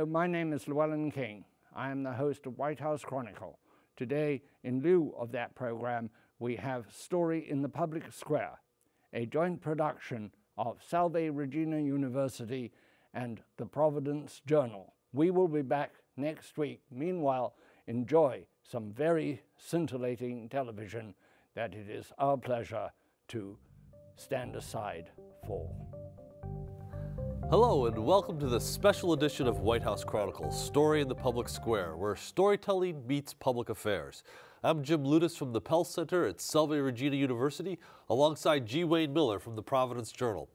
Hello, my name is Llewellyn King. I am the host of White House Chronicle. Today, in lieu of that program, we have Story in the Public Square, a joint production of Salve Regina University and the Providence Journal. We will be back next week. Meanwhile, enjoy some very scintillating television that it is our pleasure to stand aside for. Hello and welcome to the special edition of White House Chronicle, Story in the Public Square, where storytelling meets public affairs. I'm Jim Ludes from the Pell Center at Salve Regina University, alongside G. Wayne Miller from the Providence Journal.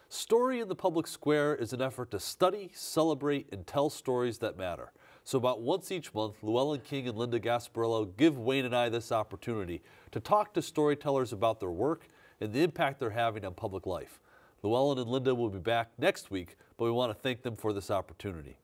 Story in the Public Square is an effort to study, celebrate, and tell stories that matter. So about once each month, Llewellyn King and Linda Gasparello give Wayne and I this opportunity to talk to storytellers about their work and the impact they're having on public life. Llewellyn and Linda will be back next week, but we want to thank them for this opportunity.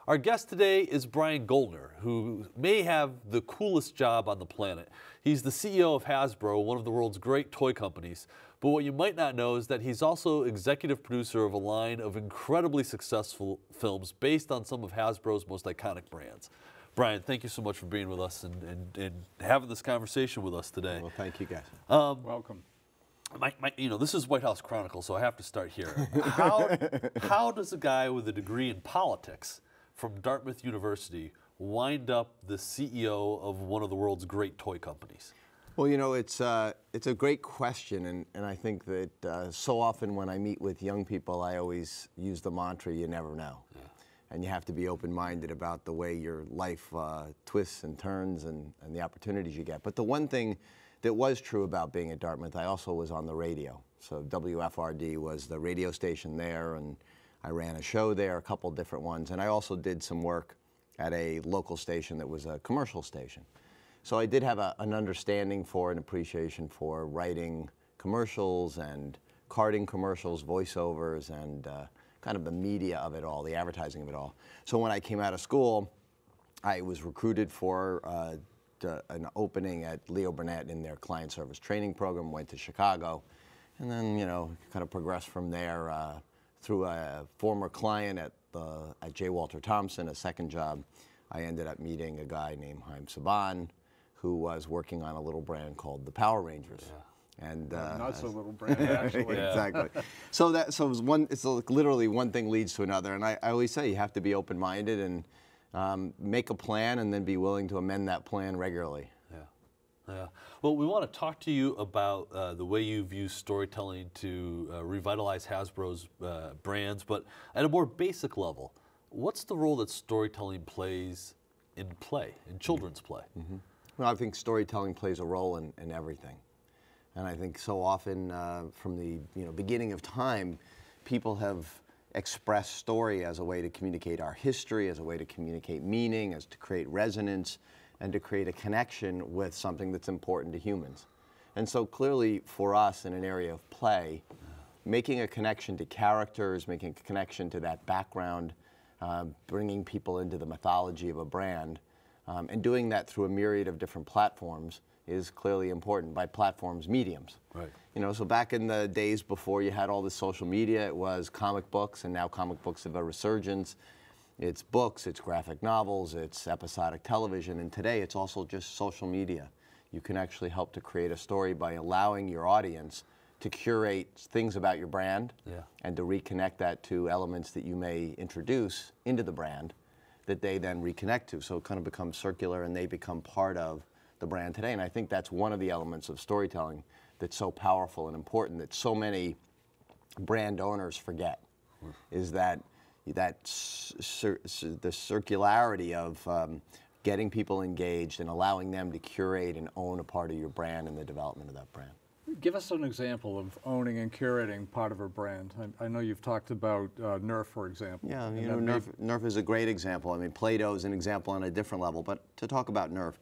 Our guest today is Brian Goldner, who may have the coolest job on the planet. He's the CEO of Hasbro, one of the world's great toy companies. But what you might not know is that he's also executive producer of a line of incredibly successful films based on some of Hasbro's most iconic brands. Brian, thank you so much for being with us and having this conversation with us today. Well, thank you guys. Welcome. This is White House Chronicle, so I have to start here. How does a guy with a degree in politics from Dartmouth University wind up the CEO of one of the world's great toy companies? Well, you know, it's a great question, and I think that so often when I meet with young people, I always use the mantra, you never know. Yeah. And you have to be open-minded about the way your life twists and turns and the opportunities you get. But the one thing that was true about being at Dartmouth, I also was on the radio. So WFRD was the radio station there, and I ran a show there, a couple different ones, and I also did some work at a local station that was a commercial station. So I did have an understanding for and appreciation for writing commercials and carding commercials, voiceovers, and kind of the media of it all, the advertising of it all. So when I came out of school, I was recruited for an opening at Leo Burnett in their client service training program, went to Chicago, and then, you know, kind of progressed from there through a former client at J. Walter Thompson, a second job. I ended up meeting a guy named Haim Saban, who was working on a little brand called the Power Rangers. Yeah. And not so little brand, actually. Exactly. So it was it's literally one thing leads to another, and I always say you have to be open-minded and make a plan and then be willing to amend that plan regularly. Yeah. Well, we want to talk to you about the way you've used storytelling to revitalize Hasbro's brands, but at a more basic level, what's the role that storytelling plays in children's play? Mm-hmm. Well, I think storytelling plays a role in everything. And I think so often from the beginning of time, people have expressed story as a way to communicate our history, as a way to communicate meaning, as to create resonance, and to create a connection with something that's important to humans. And so clearly for us in an area of play, making a connection to characters, making a connection to that background, bringing people into the mythology of a brand, and doing that through a myriad of different platforms is clearly important. By platforms, mediums. Right. You know, so back in the days before you had all this social media, it was comic books, and now comic books have a resurgence. It's books, it's graphic novels, it's episodic television, and today it's also just social media. You can actually help to create a story by allowing your audience to curate things about your brand and to reconnect that to elements that you may introduce into the brand that they then reconnect to. So it kind of becomes circular and they become part of the brand today. And I think that's one of the elements of storytelling that's so powerful and important that so many brand owners forget, is that the circularity of getting people engaged and allowing them to curate and own a part of your brand and the development of that brand. Give us an example of owning and curating part of a brand. I know you've talked about Nerf, for example. Yeah, you know, Nerf is a great example. I mean, Play-Doh is an example on a different level, but to talk about Nerf,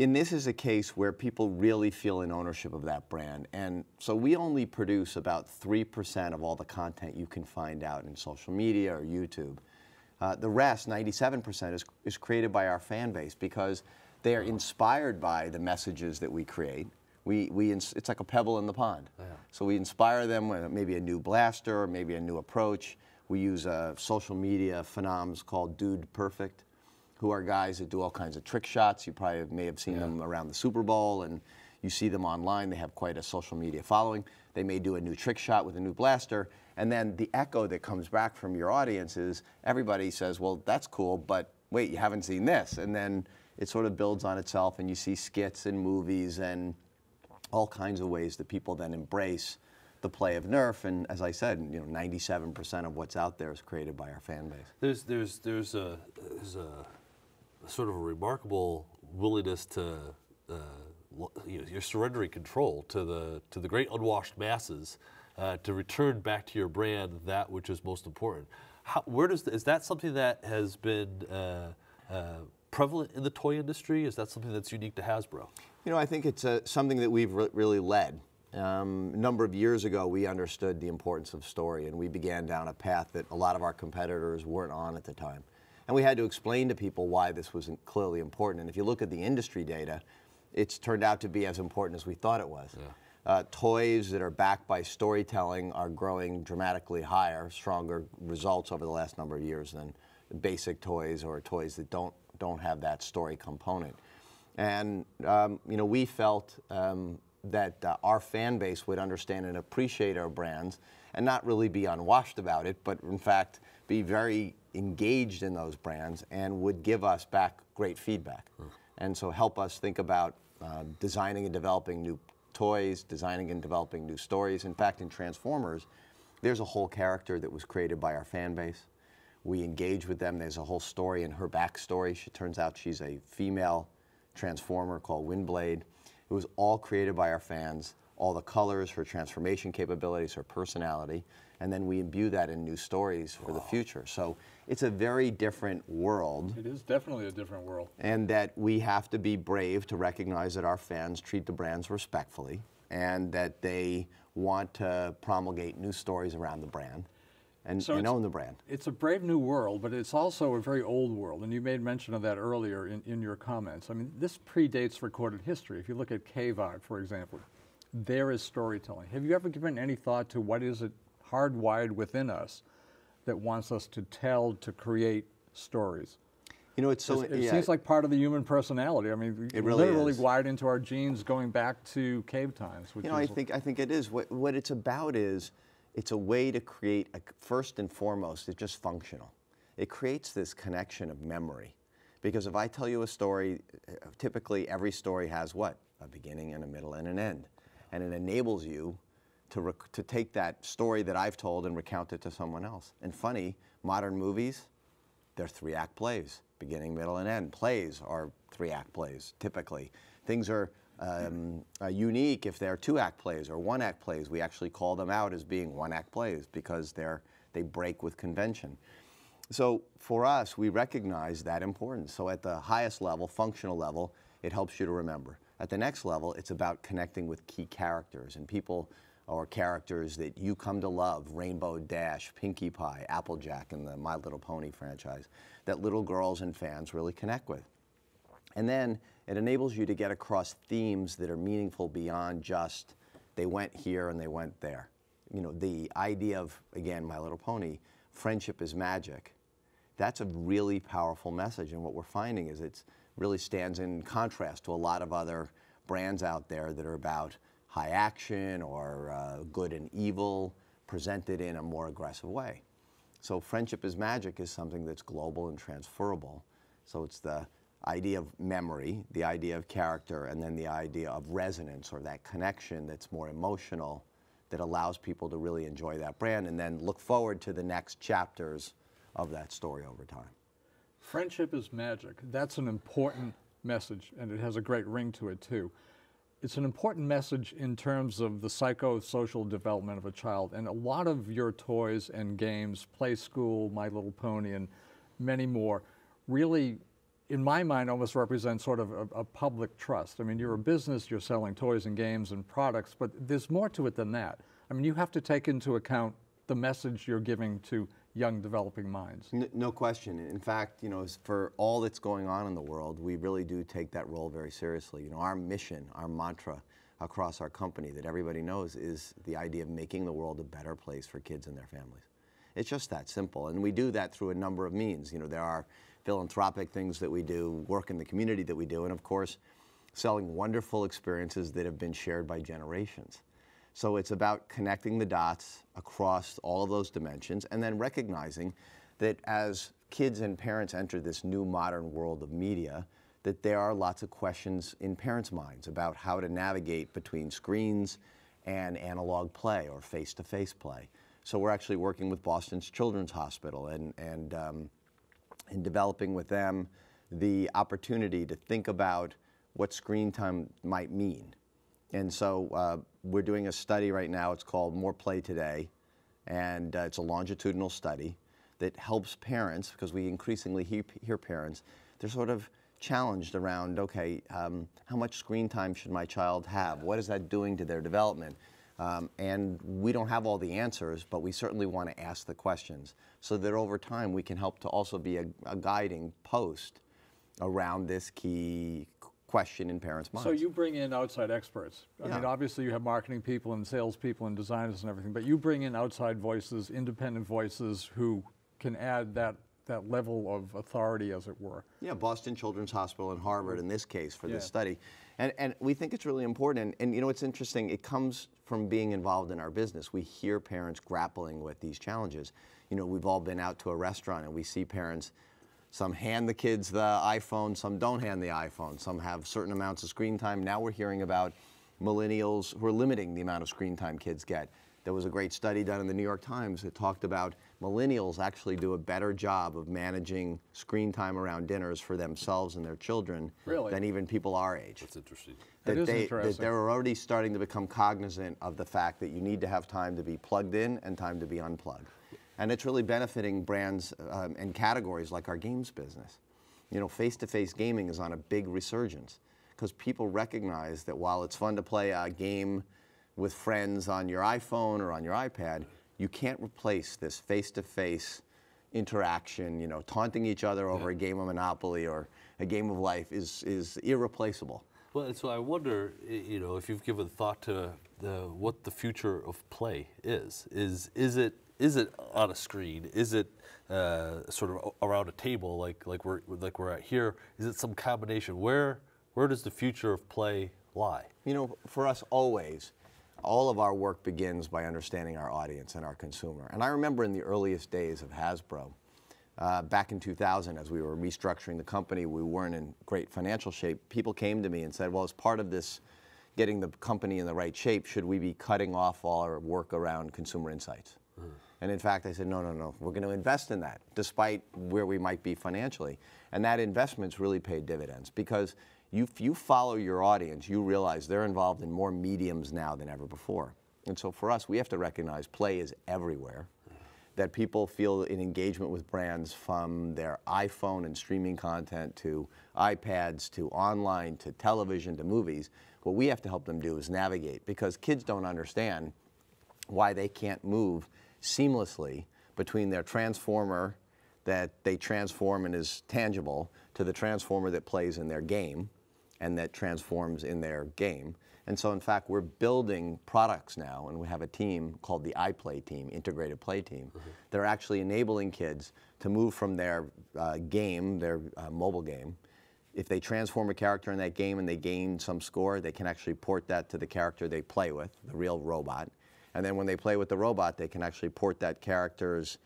and this is a case where people really feel in ownership of that brand. And so we only produce about 3% of all the content you can find out in social media or YouTube. The rest, 97%, is created by our fan base because they are inspired by the messages that we create. It's like a pebble in the pond. Yeah. So we inspire them with maybe a new blaster or maybe a new approach. We use social media phenoms called Dude Perfect, who are guys that do all kinds of trick shots. You probably may have seen them around the Super Bowl, and you see them online. They have quite a social media following. They may do a new trick shot with a new blaster, and then the echo that comes back from your audience is everybody says, well, that's cool, but wait, you haven't seen this. And then it sort of builds on itself, and you see skits and movies and all kinds of ways that people then embrace the play of Nerf. And as I said, 97% of what's out there is created by our fan base. There's a sort of a remarkable willingness to you're surrendering control to the great unwashed masses to return back to your brand that which is most important. Is that something that has been prevalent in the toy industry? Is that something that's unique to Hasbro? I think it's something that we've really led. A number of years ago, we understood the importance of story, and we began down a path that a lot of our competitors weren't on at the time. And we had to explain to people why this was clearly important. And if you look at the industry data, it's turned out to be as important as we thought it was. Yeah. Toys that are backed by storytelling are growing dramatically higher, stronger results over the last number of years than basic toys or toys that don't have that story component. And we felt that our fan base would understand and appreciate our brands and not really be unwashed about it, but in fact be very engaged in those brands and would give us back great feedback. And so help us think about designing and developing new toys, designing and developing new stories. In fact, in Transformers, there's a whole character that was created by our fan base. We engage with them. There's a whole story in her backstory. She turns out she's a female Transformer called Windblade. It was all created by our fans, all the colors, her transformation capabilities, her personality, and then we imbue that in new stories for the future. So it's a very different world. It is definitely a different world. And that we have to be brave to recognize that our fans treat the brands respectfully and that they want to promulgate new stories around the brand and own the brand. It's a brave new world, but it's also a very old world, and you made mention of that earlier in your comments. I mean, this predates recorded history. If you look at K-Vog, for example, there is storytelling. Have you ever given any thought to what is it hardwired within us that wants us to tell, to create stories? It seems like part of the human personality. I mean, it really literally is wired into our genes going back to cave times. Which I think it is. What it's about is it's a way to create, first and foremost, it's just functional. It creates this connection of memory. Because if I tell you a story, typically every story has what? A beginning and a middle and an end. And it enables you to take that story that I've told and recount it to someone else. And funny, modern movies, they're 3-act plays, beginning, middle, and end. Plays are 3-act plays, typically. Things are unique if they're 2-act plays or 1-act plays. We actually call them out as being 1-act plays because they break with convention. So for us, we recognize that importance. So at the highest level, functional level, it helps you to remember. At the next level, it's about connecting with key characters and people or characters that you come to love, Rainbow Dash, Pinkie Pie, Applejack in the My Little Pony franchise, that little girls and fans really connect with. And then it enables you to get across themes that are meaningful beyond just they went here and they went there. The idea of, again, My Little Pony, friendship is magic. That's a really powerful message, and what we're finding is it really stands in contrast to a lot of other brands out there that are about high action or good and evil presented in a more aggressive way. So friendship is magic is something that's global and transferable. So it's the idea of memory, the idea of character, and then the idea of resonance or that connection that's more emotional that allows people to really enjoy that brand and then look forward to the next chapters of that story over time. Friendship is magic. That's an important message, and it has a great ring to it too. It's an important message in terms of the psychosocial development of a child, and a lot of your toys and games, Play School, My Little Pony, and many more, really, in my mind, almost represent sort of a public trust. I mean, you're a business, you're selling toys and games and products, but there's more to it than that. I mean, you have to take into account the message you're giving to young developing minds. No question. In fact, for all that's going on in the world, we really do take that role very seriously. Our mission, our mantra across our company that everybody knows is the idea of making the world a better place for kids and their families. It's just that simple. And we do that through a number of means. You know, there are philanthropic things that we do, work in the community that we do, and of course, selling wonderful experiences that have been shared by generations. So it's about connecting the dots across all of those dimensions and then recognizing that as kids and parents enter this new modern world of media, that there are lots of questions in parents' minds about how to navigate between screens and analog play or face-to-face play. So we're actually working with Boston's Children's Hospital and developing with them the opportunity to think about what screen time might mean. And so we're doing a study right now, it's called More Play Today, and it's a longitudinal study that helps parents, because we increasingly hear parents, they're sort of challenged around, okay, how much screen time should my child have? What is that doing to their development? And we don't have all the answers, but we certainly want to ask the questions so that over time we can help to also be a guiding post around this key question in parents' minds. So you bring in outside experts. I mean, obviously you have marketing people and salespeople and designers and everything, but you bring in outside voices, independent voices who can add that level of authority, as it were. Yeah, Boston Children's Hospital and Harvard in this case for this study. And we think it's really important. And you know, it's interesting, it comes from being involved in our business. We hear parents grappling with these challenges. You know, we've all been out to a restaurant and we see parents, some hand the kids the iPhone, some don't hand the iPhone, some have certain amounts of screen time. Now we're hearing about millennials who are limiting the amount of screen time kids get. There was a great study done in the New York Times that talked about millennials actually do a better job of managing screen time around dinners for themselves and their children than even people our age. That's interesting. That is interesting. That they're already starting to become cognizant of the fact that you need to have time to be plugged in and time to be unplugged. And it's really benefiting brands and categories like our games business. You know, face-to-face gaming is on a big resurgence because people recognize that while it's fun to play a game with friends on your iPhone or on your iPad, you can't replace this face-to-face interaction. You know, taunting each other over a game of Monopoly or a game of life is irreplaceable. Well, and so I wonder, you know, if you've given thought to what the future of play is. Is it on a screen? Is it sort of around a table like we're at here? Is it some combination? Where does the future of play lie? You know, for us always, all of our work begins by understanding our audience and our consumer. And I remember in the earliest days of Hasbro, back in 2000, as we were restructuring the company, we weren't in great financial shape. People came to me and said, well, as part of this getting the company in the right shape, should we be cutting off all our work around consumer insights? And in fact, I said, no, we're going to invest in that, despite where we might be financially. And that investment's really paid dividends, because if you follow your audience, you realize they're involved in more mediums now than ever before. And so for us, we have to recognize play is everywhere, that people feel an engagement with brands from their iPhone and streaming content to iPads to online to television to movies. What we have to help them do is navigate, because kids don't understand why they can't move seamlessly between their transformer that they transform and is tangible to the transformer that plays in their game and that transforms in their game. And so in fact, we're building products now, and we have a team called the iPlay team, Integrated Play Team, that are actually enabling kids to move from their game, their mobile game. If they transform a character in that game and they gain some score, they can actually port that to the character they play with, the real robot. And then when they play with the robot, they can actually port that character's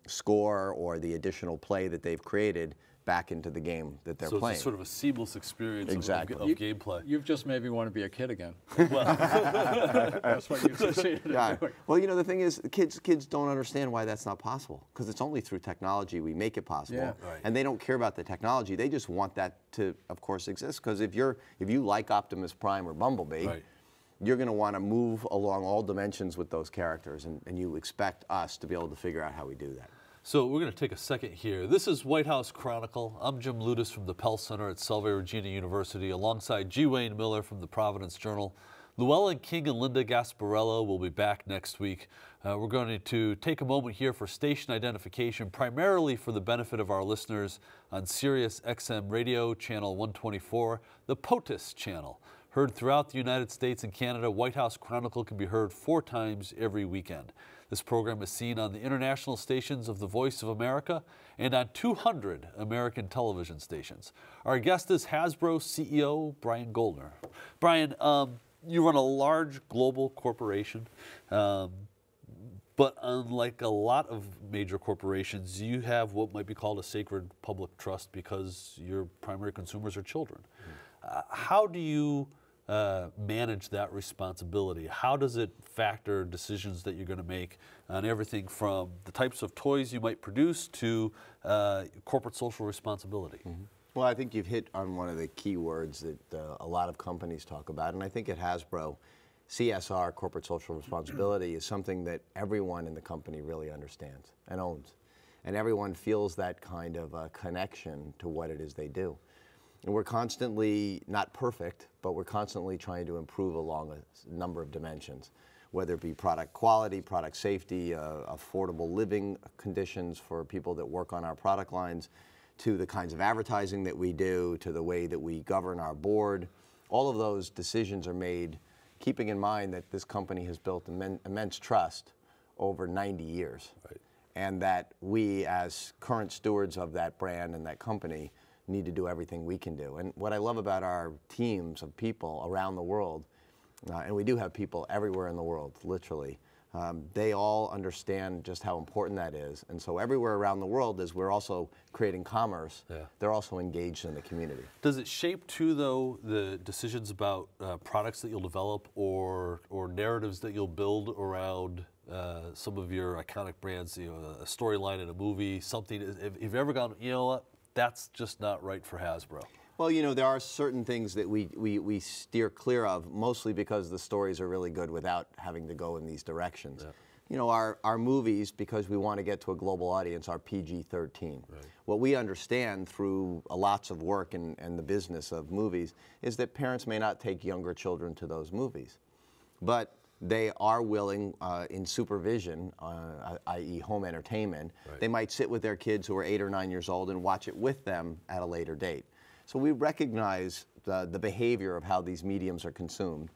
score or the additional play that they've created back into the game that they're playing. So it's sort of a seamless experience of gameplay. You've just made me want to be a kid again. That's what you've succeeded in doing. Well, you know, the thing is, kids don't understand why that's not possible, because it's only through technology we make it possible. And they don't care about the technology. They just want that to, of course, exist, because if you like Optimus Prime or Bumblebee, you're going to want to move along all dimensions with those characters, and you expect us to be able to figure out how we do that. So we're going to take a second here. This is White House Chronicle. I'm Jim Ludes from the Pell Center at Salve, Regina University, alongside G. Wayne Miller from the Providence Journal. Llewellyn King and Linda Gasparello will be back next week. We're going to take a moment here for station identification, primarily for the benefit of our listeners on Sirius XM Radio, Channel 124, the POTUS channel. Heard throughout the United States and Canada, White House Chronicle can be heard 4 times every weekend. This program is seen on the international stations of the Voice of America and on 200 American television stations. Our guest is Hasbro CEO Brian Goldner. Brian, you run a large global corporation, but unlike a lot of major corporations, you have what might be called a sacred public trust because your primary consumers are children. How do you manage that responsibility? How does it factor decisions that you're going to make on everything from the types of toys you might produce to corporate social responsibility? Mm-hmm. Well, I think you've hit on one of the key words that a lot of companies talk about, and I think at Hasbro, CSR, corporate social responsibility, is something that everyone in the company really understands and owns, and everyone feels that kind of connection to what it is they do. And we're constantly, not perfect, but we're constantly trying to improve along a number of dimensions, whether it be product quality, product safety, affordable living conditions for people that work on our product lines, to the kinds of advertising that we do, to the way that we govern our board. All of those decisions are made keeping in mind that this company has built immense trust over 90 years. Right. And that we, as current stewards of that brand and that company, need to do everything we can do. And what I love about our teams of people around the world, and we do have people everywhere in the world, literally, they all understand just how important that is. And so everywhere around the world, as we're also creating commerce, they're also engaged in the community. Does it shape, too, though, the decisions about products that you'll develop or narratives that you'll build around some of your iconic brands, you know, a storyline in a movie, something? If you've ever gone, you know what, that's just not right for Hasbro? Well, you know, there are certain things that we steer clear of, mostly because the stories are really good without having to go in these directions. Yeah. You know, our movies, because we want to get to a global audience, are PG-13. Right. What we understand through lots of work and the business of movies is that parents may not take younger children to those movies, but they are willing, in supervision, i.e. home entertainment, they might sit with their kids who are 8 or 9 years old and watch it with them at a later date. So we recognize the behavior of how these mediums are consumed.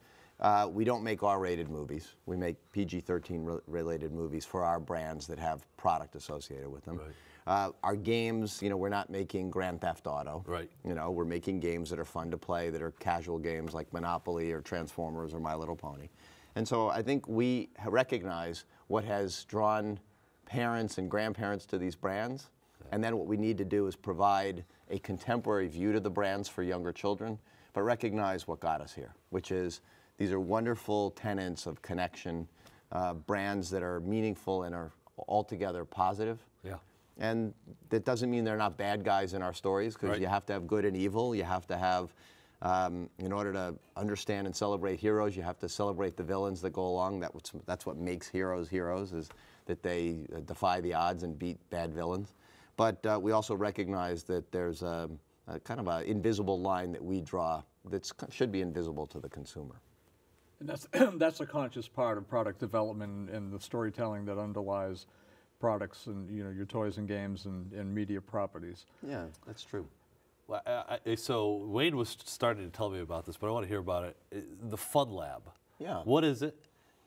We don't make R-rated movies. We make PG-13 related movies for our brands that have product associated with them. Right. Our games, you know, we're not making Grand Theft Auto. Right. You know, we're making games that are fun to play, that are casual games like Monopoly or Transformers or My Little Pony. And so I think we recognize what has drawn parents and grandparents to these brands, and then what we need to do is provide a contemporary view to the brands for younger children, but recognize what got us here, which is these are wonderful tenets of connection, brands that are meaningful and are altogether positive. Yeah. And that doesn't mean they're not bad guys in our stories, because you have to have good and evil. You have to have, in order to understand and celebrate heroes, you have to celebrate the villains that go along. That's what makes heroes heroes, is that they defy the odds and beat bad villains. But we also recognize that there's a kind of an invisible line that we draw that should be invisible to the consumer. And that's a conscious part of product development and the storytelling that underlies products and, you know, your toys and games and media properties. Yeah, that's true. Well, so Wayne was starting to tell me about this, but I want to hear about it. The Fun Lab. Yeah. What is it,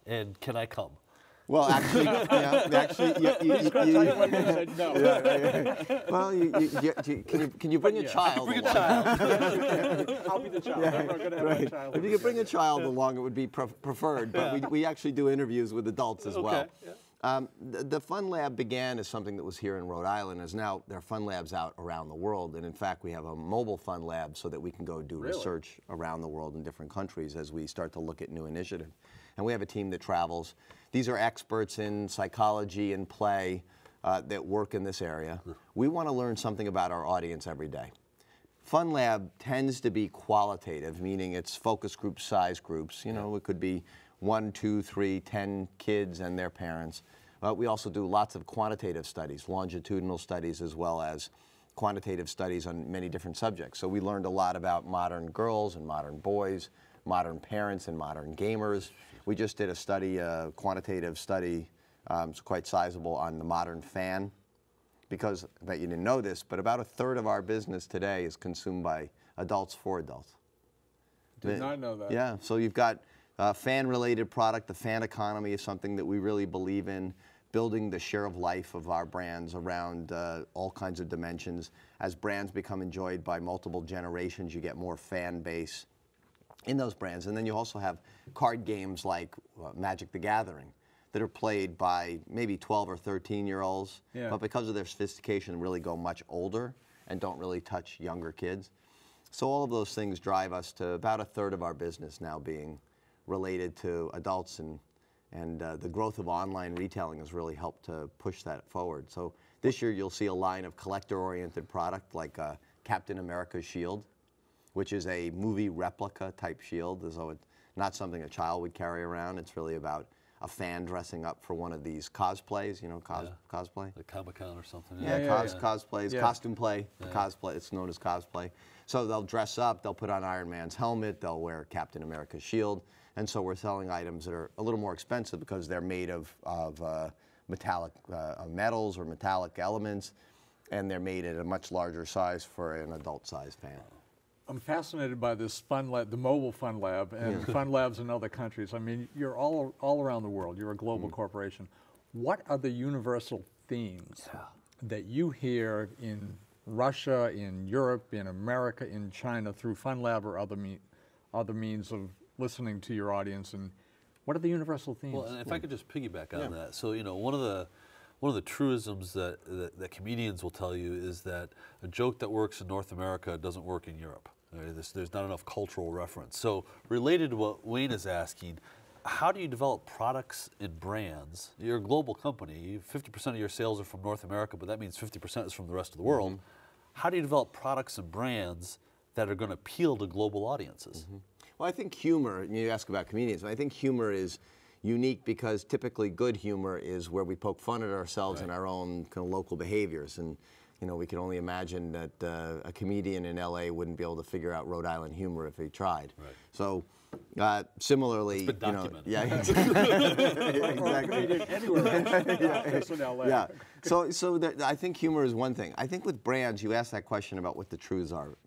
and can I come? Well, actually, he's going to tell you what you said no. Well, can you bring a child? Bring a child. I'll be the child. I'm going to have a child. If you could bring a child along, it would be preferred. But we actually do interviews with adults as well. Yeah. The Fun Lab began as something that was here in Rhode Island. As now there are Fun Labs out around the world, and in fact we have a mobile Fun Lab so that we can go do research around the world in different countries as we start to look at new initiatives. And we have a team that travels. These are experts in psychology and play that work in this area. We want to learn something about our audience every day. Fun Lab tends to be qualitative, meaning it's focus group, size groups. You know, it could be 1, 2, 3, 10 kids and their parents. We also do lots of quantitative studies, longitudinal studies, as well as quantitative studies on many different subjects. So we learned a lot about modern girls and modern boys, modern parents and modern gamers. We just did a study, a quantitative study, it's quite sizable, on the modern fan, because I bet you didn't know this, but about 1/3 of our business today is consumed by adults for adults. Did not know that. Yeah, so you've got Fan-related product, the fan economy is something that we really believe in, building the share of life of our brands around all kinds of dimensions. As brands become enjoyed by multiple generations, you get more fan base in those brands. And then you also have card games like Magic the Gathering that are played by maybe 12 or 13-year-olds, but because of their sophistication really go much older and don't really touch younger kids. So all of those things drive us to about a third of our business now being related to adults, and the growth of online retailing has really helped to push that forward. So this year you'll see a line of collector-oriented product like Captain America's shield, which is a movie replica type shield, as though it's not something a child would carry around. It's really about a fan dressing up for one of these cosplays, you know, cosplay? Like Comic-Con or something. Cosplays, costume play, cosplay, it's known as cosplay. So they'll dress up, they'll put on Iron Man's helmet, they'll wear Captain America's shield, and so we're selling items that are a little more expensive because they're made of metallic metals or metallic elements, and they're made at a much larger size for an adult-sized fan. I'm fascinated by this fun lab, the mobile fun lab, and fun labs in other countries. I mean, you're all around the world. You're a global corporation. What are the universal themes that you hear in Russia, in Europe, in America, in China through Fun Lab or other means of listening to your audience? And what are the universal themes? Well, and if I could just piggyback on that. So, you know, one of the truisms that comedians will tell you is that a joke that works in North America doesn't work in Europe. There's not enough cultural reference. So related to what Wayne is asking, how do you develop products and brands? You're a global company. 50% of your sales are from North America, but that means 50% is from the rest of the world. How do you develop products and brands that are going to appeal to global audiences? Well, I think humor, you ask about comedians, I think humor is unique because typically good humor is where we poke fun at ourselves and our own kind of local behaviors. And you know, we can only imagine that a comedian in LA wouldn't be able to figure out Rhode Island humor if he tried. So similarly, it's been documented. Exactly. Anywhere else. So I think humor is one thing. I think with brands, you asked that question about what the truths are.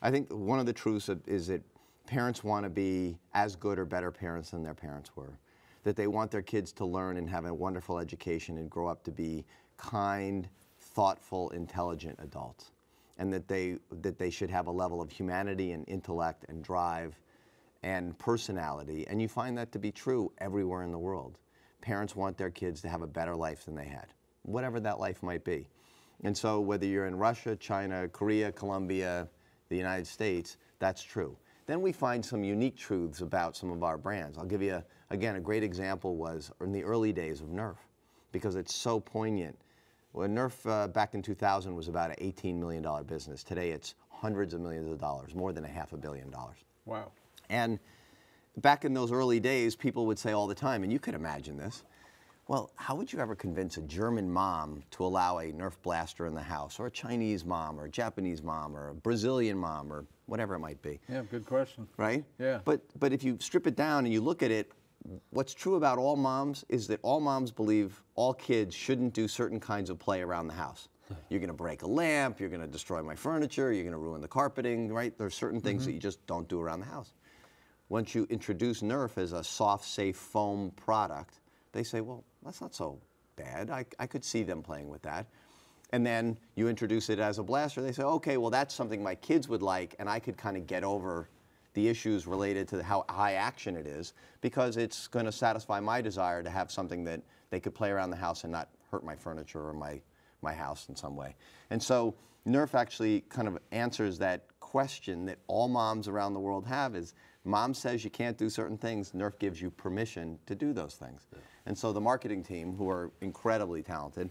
I think one of the truths is that parents want to be as good or better parents than their parents were. That they want their kids to learn and have a wonderful education and grow up to be kind, thoughtful, intelligent adults, and that they should have a level of humanity and intellect and drive and personality. And you find that to be true everywhere in the world. Parents want their kids to have a better life than they had, whatever that life might be. And so whether you're in Russia, China, Korea, Colombia, the United States, that's true. Then we find some unique truths about some of our brands. I'll give you, again, a great example was in the early days of Nerf, because it's so poignant. Well, Nerf back in 2000 was about an $18 million business. Today it's hundreds of millions of dollars, more than $500 million. Wow. And back in those early days, people would say all the time, and you could imagine this, well, how would you ever convince a German mom to allow a Nerf blaster in the house, or a Chinese mom, or a Japanese mom, or a Brazilian mom, or whatever it might be? Yeah, good question. Right? Yeah. But if you strip it down and you look at it, what's true about all moms is that all moms believe all kids shouldn't do certain kinds of play around the house. You're going to break a lamp, you're going to destroy my furniture, you're going to ruin the carpeting, right? There's certain things that you just don't do around the house. Once you introduce Nerf as a soft, safe foam product, they say, well, that's not so bad. I could see them playing with that. And then you introduce it as a blaster, they say, okay, well, that's something my kids would like, and I could kind of get over the issues related to how high action it is, because it's going to satisfy my desire to have something that they could play around the house and not hurt my furniture or my house in some way. And so Nerf actually kind of answers that question that all moms around the world have is, mom says you can't do certain things, Nerf gives you permission to do those things. And so the marketing team, who are incredibly talented,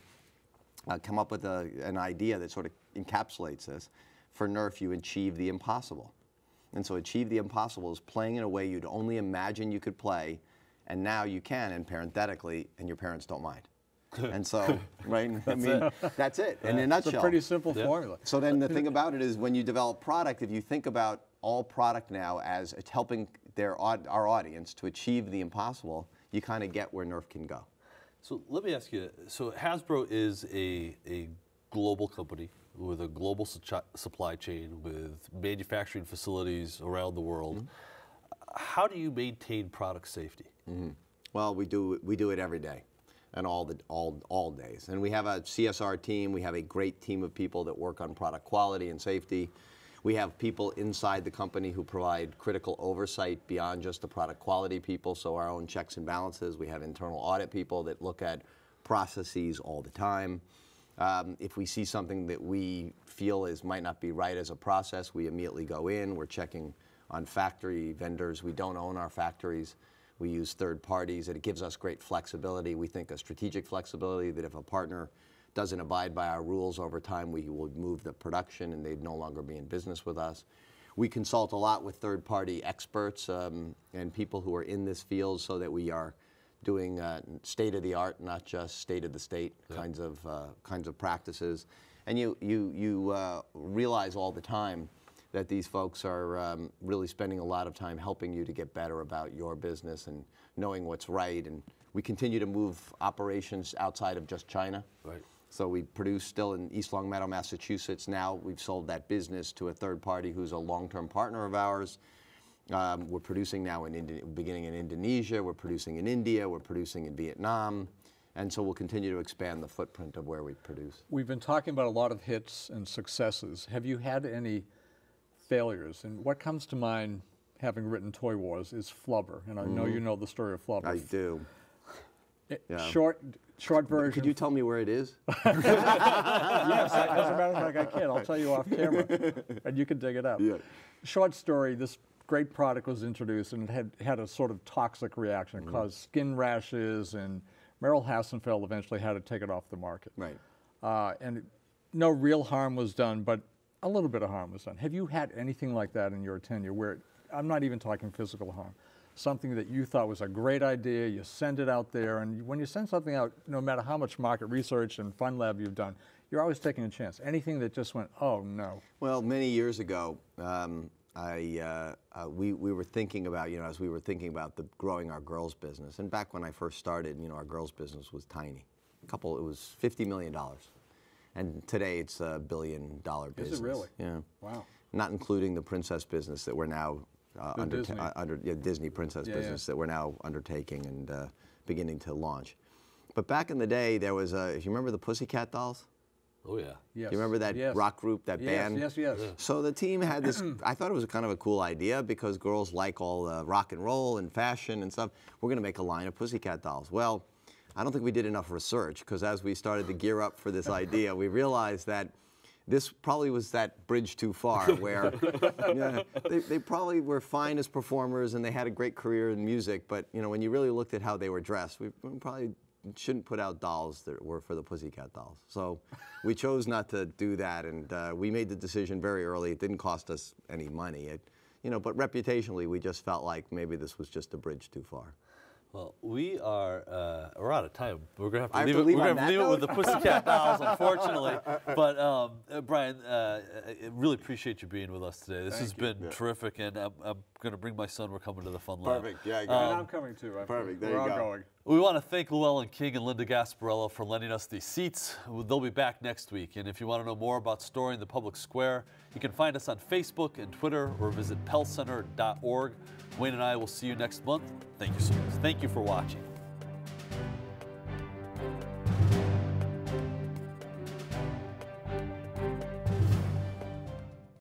come up with an idea that sort of encapsulates this. For Nerf, you achieve the impossible. And so achieve the impossible is playing in a way you'd only imagine you could play, and now you can, and parenthetically, and your parents don't mind. And so, right? That's it, in a nutshell. It's a pretty simple formula. So then the thing about it is when you develop product, if you think about all product now as it's helping our audience to achieve the impossible, you kind of get where Nerf can go. So let me ask you, so Hasbro is a global company with a global supply chain, with manufacturing facilities around the world. how do you maintain product safety? Well, we do it every day, and all days. And we have a CSR team. We have a great team of people that work on product quality and safety. We have people inside the company who provide critical oversight beyond just the product quality people, so our own checks and balances. We have internal audit people that look at processes all the time. If we see something that we feel might not be right as a process, we immediately go in. We're checking on factory vendors. We don't own our factories. We use third parties, and it gives us great flexibility. We think a strategic flexibility that if a partner doesn't abide by our rules over time, we will move the production and they'd no longer be in business with us. We consult a lot with third-party experts and people who are in this field so that we are doing state-of-the-art, not just state-of-the-state kinds of practices. And you realize all the time that these folks are really spending a lot of time helping you to get better about your business and knowing what's right. And we continue to move operations outside of just China. Right. So we produce still in East Longmeadow, Massachusetts. Now we've sold that business to a third party who's a long-term partner of ours. We're producing now beginning in Indonesia. We're producing in India. We're producing in Vietnam. And so we'll continue to expand the footprint of where we produce. We've been talking about a lot of hits and successes. Have you had any failures? And what comes to mind, having written Toy Wars, is Flubber. And I know you know the story of Flubber. I do. Yeah. Short version. Could you tell me where it is? Yes, as a matter of fact, I can. I'll tell you off camera, and you can dig it up. Yeah. Short story, this great product was introduced, and it had a sort of toxic reaction. It caused skin rashes, and Merrill Hassenfeld eventually had to take it off the market. Right. And no real harm was done, but a little bit of harm was done. Have you had anything like that in your tenure where, I'm not even talking physical harm, something that you thought was a great idea, you send it out there, and when you send something out, no matter how much market research and fun lab you've done, you're always taking a chance. Anything that just went, oh no. Well, many years ago, we were thinking about, as we were thinking about growing our girls' business, and back when I first started, our girls' business was tiny. It was $50 million. And today it's $1 billion business. Is it really? Yeah. Wow. Not including the princess business that we're now Disney princess business that we're now undertaking and beginning to launch. But back in the day, there was if you remember the Pussycat Dolls? Oh yeah. Yes. You remember that rock group, that band? Yes. So the team had this, I thought it was kind of a cool idea because girls like all the rock and roll and fashion and stuff. We're going to make a line of Pussycat Dolls. Well, I don't think we did enough research because as we started to gear up for this idea, we realized that this probably was that bridge too far where they probably were fine as performers and they had a great career in music, but when you really looked at how they were dressed, we probably shouldn't put out dolls that were for the Pussycat Dolls. So we chose not to do that, and we made the decision very early. It didn't cost us any money. But reputationally, we just felt like maybe this was just a bridge too far. Well, we're out of time. We're gonna have to leave leave it it with the Pussycat Dolls, unfortunately. But Brian, I really appreciate you being with us today. This has been terrific, and I'm gonna bring my son. We're coming to the Fun Lab. Perfect. Yeah. And I'm coming too. Perfect. There We're you all go. going. We want to thank Llewellyn King and Linda Gasparello for lending us these seats. They'll be back next week. And if you want to know more about Story in the Public Square, you can find us on Facebook and Twitter or visit pellcenter.org. Wayne and I will see you next month. Thank you so much. Thank you for watching.